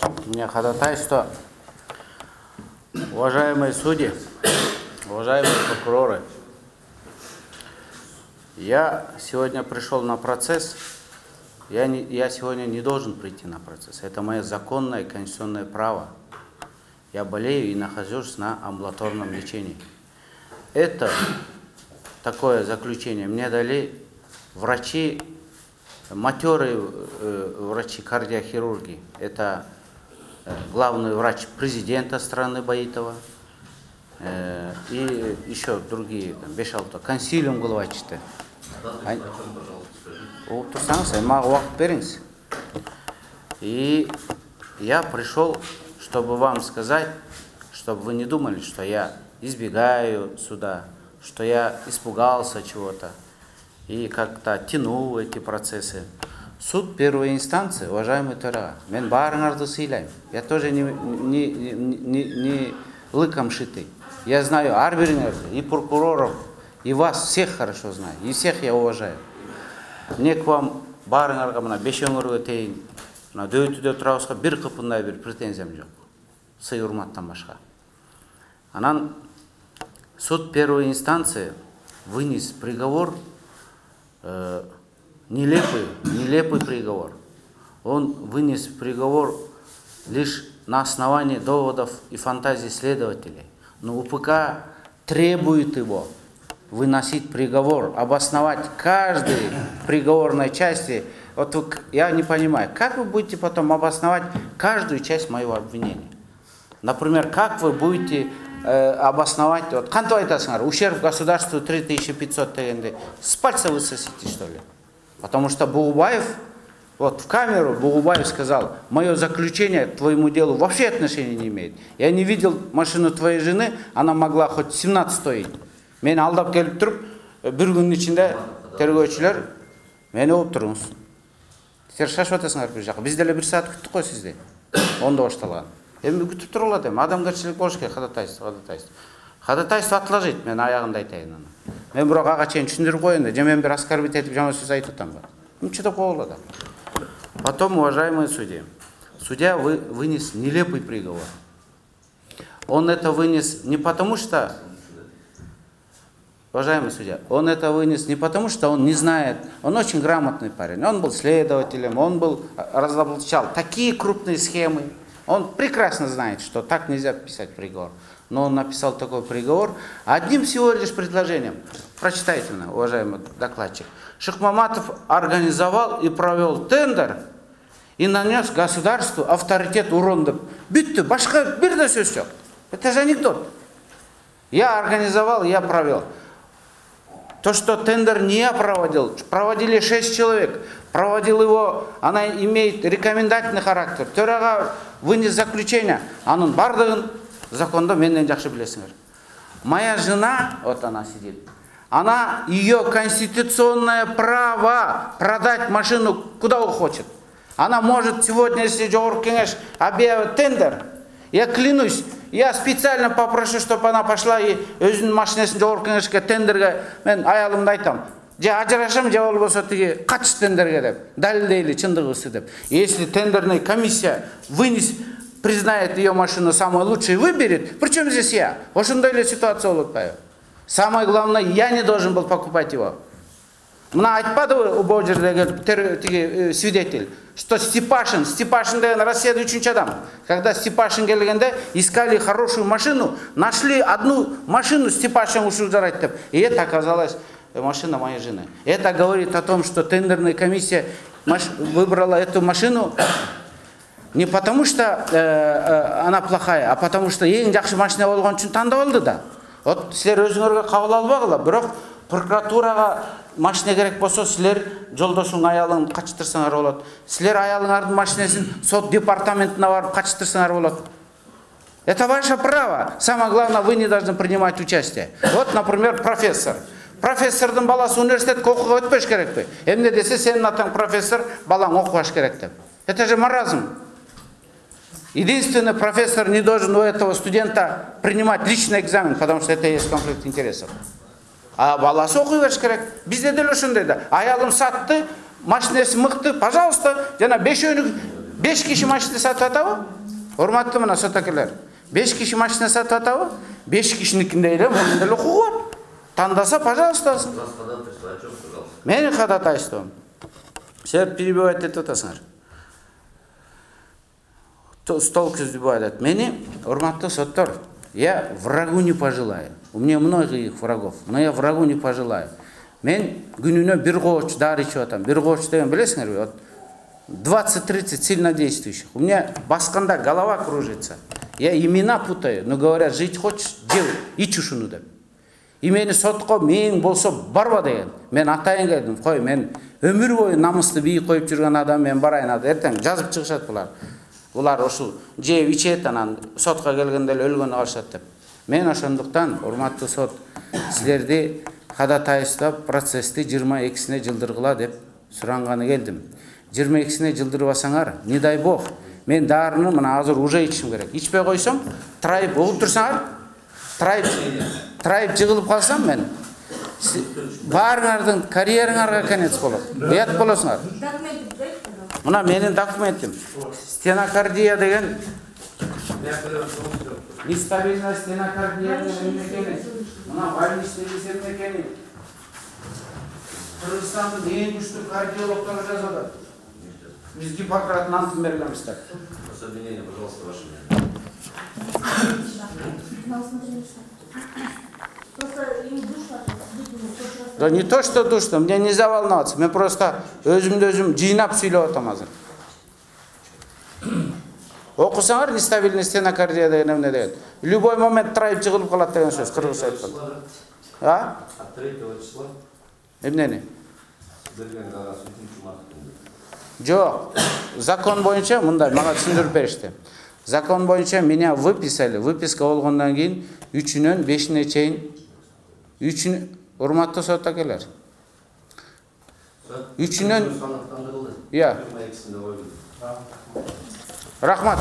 У меня ходатайство. Уважаемые судьи, уважаемые прокуроры, я сегодня пришел на процесс. Я сегодня не должен прийти на процесс. Это мое законное конституционное право. Я болею и нахожусь на амбулаторном лечении. Это такое заключение мне дали врачи, матерые врачи кардиохирурги. Это главный врач президента страны Баитова и еще другие, беш-алты, консилиум главачты. И я пришел, чтобы вам сказать, чтобы вы не думали, что я избегаю суда, что я испугался чего-то и как-то тянул эти процессы. Суд первой инстанции, уважаемый Тора, мен барыңарды сыйлайм. Я тоже не лыком шитый. Я знаю арбирингерды, и прокуроров, и вас всех хорошо знаю, и всех я уважаю. Мне к вам барыңарға мына бешеңірге тейін, мына дөйтіде тұрауысқа бір қыпындай бір претензиям жоқ. Сый урматтан башқа. Анан суд первой инстанции вынес приговор, нелепый приговор. Он вынес приговор лишь на основании доводов и фантазий следователей. Но УПК требует его выносить приговор, обосновать каждой приговорной части. Вот я не понимаю, как вы будете потом обосновать каждую часть моего обвинения? Например, как вы будете обосновать, вот, ущерб государству 3500 тенге, с пальца высосите, что ли? Потому что Бугубаев, вот в камеру Бугубаев сказал, мое заключение к твоему делу вообще отношения не имеет. Я не видел машину твоей жены, она могла хоть 17 стоить. Мен алдап келіп тұрып, бір күннің ішінде тергеушілер мені оп тұрыңыз. Сіздер шашып атасыңдар бір жаққа. Бізде бір сағат күттік қой сізде. Онда ошталған. Енді күтіп тұрғылады. Адамгершілік болуш керек, ходатайство. Ходатайство отложить, мен аяғында айтайын. Мен бірақ аға чейін түсіндіріп қойын, мен бір оскорбить етіп жаңа сөз айтып тұрмын. Ничего такого болады. Потом, уважаемые судьи, судья вынес нелепый приговор. Он это вынес не потому, что... Уважаемый судья, он это вынес не потому, что он не знает, он очень грамотный парень, он был следователем, он разоблачал такие крупные схемы, он прекрасно знает, что так нельзя писать приговор. Но он написал такой приговор одним всего лишь предложением. Прочитайте мне, уважаемый докладчик. Шихмаматов организовал и провел тендер и нанес государству авторитет урон. Битті, башқа бір де сөз жоқ. Это же анекдот. Я организовал, я провел. То, что тендер не я проводил, проводили 6 человек, проводил его, она имеет рекомендательный характер. Төраға вынес заключение, анын бардығын законда менден жақсы білесіңдер. Моя жена, вот она сидит, она, ее конституционное право продать машину куда хочет. Она может сегодня, если Жоғарғы кеңеш объявит тендер, я клянусь, я специально попрошу, чтобы она пошла и өзінің машинасын Жоғарғы кеңешке тендерге, мен аялымды айтам. Же ажырашам, же болбосо тиги катыш тендерге деп, дәлелдейлі чындыгысы деп. Если тендерная комиссия признает ее машину самой лучшей и выберет, причем здесь я? Ошондой эле ситуация болуп атпайбы? Самое главное, я не должен был покупать его. Мына айтпадыбы убоо жердеги свидетель, что Степашин деген расследующий адам. Когда Степашин келгенде, искали хорошую машину, нашли одну машину Степашин ушел жарать деп. И это оказалась машина моей жены. Это говорит о том, что тендерная комиссия выбрала эту машину не потому, что она плохая, а потому что ең жақсы машина болгон үчүн тандап алды да. Вот силер өзүңөргө кабыл албагыла, бирок прокуратурага машина керек болсо, силер жолдошуң аялын качтырсаңар болот. Силер аялыңардын машинасын сот департаментине барып качтырсаңар болот. Это ваше право. Самое главное, вы не должны принимать участие. Вот, например, профессор. Профессордун баласы университетке окууга өтпөш керекпи? Эмне десе, сенин атаң профессор, балаң окубаш керек деп. Это же маразм. Единственный профессор не должен у этого студента принимать личный экзамен, потому что это и есть конфликт интересов. А баласы окуй бериш керек. Бизде деле ошондой да. Аялым сатты, машинасы мыкты, пожалуйста, жана бешөөнүк 5 киши машина сатып атабы? Урматтуу мына сотакерлер. 5 киши машина сатып атабы? 5 кишиникинде эле мындай эле укугу бар. Тандаса, пожалуйста. Мени ходатайством. Сен перебивать этип атасыңар. Стол кыздыбайт. Мени, урматтуу соттор, я врагу не пожелаю. У меня многих врагов, но я врагу не пожелаю. Мен күнүнө бир коч дары ичип атам. Бир коч деген билесиңерби? Вот 20-30 сильно действующих. У меня басканда голова кружится. Я имена путаю, но говорят, жить хочешь, делай, ич ушуну деп. И мени сотко мээң болсо барба деген. Мен атайын келдим, кой, мен өмүр бою намысты бийик коюп жүргөн адам, мен барайын ады. Эртең жазып чыгышат булар. Булар ушул жеп ичет, анан сотко келгенде эле өлгөнү калышат деп. Мен ошондуктан, урматтуу сот, силерди ходатайствап процессти 22-сине жылдыргыла деп суранганы келдим. 22-сине жылдырбасаңар, не дай бог, мен дарыны мына азыр уже ичишим керек. Ичпей койсом, трайып угуп турсаңар, трайып жыгылып калсам мен, баарыңардын карьераңарга конец болот. Уят болосуңар. Мына менин документим. Стенокардия деген, нестабильная стенокардия деген, мына больничный эсебинекени. Кыргызстандын эң күчтүү кардиологдору жазат. Биз Гиппократтын антын бергенбиз да. Обвинение, пожалуйста, ваше мнение. Да не то, что душно, мне нельзя волноваться. Мен просто өзүмдү жыйнап сүйлөп атам азыр. Окусаңар, нестабильный стенокардия деген эмне деген. Любой момент трайып жыгылып калат деген сөз кыргызча айтканда. А? От 3 числа? Эмнени? Жок, закон боюнча мындай мага түшүндүрүп беришти. Закон боюнча меня выписали, выписка болгондон кийин 3-нөн 5-ине чейин 3 урматтуу соттакерлер. 3-нөн. Я. Рахмат.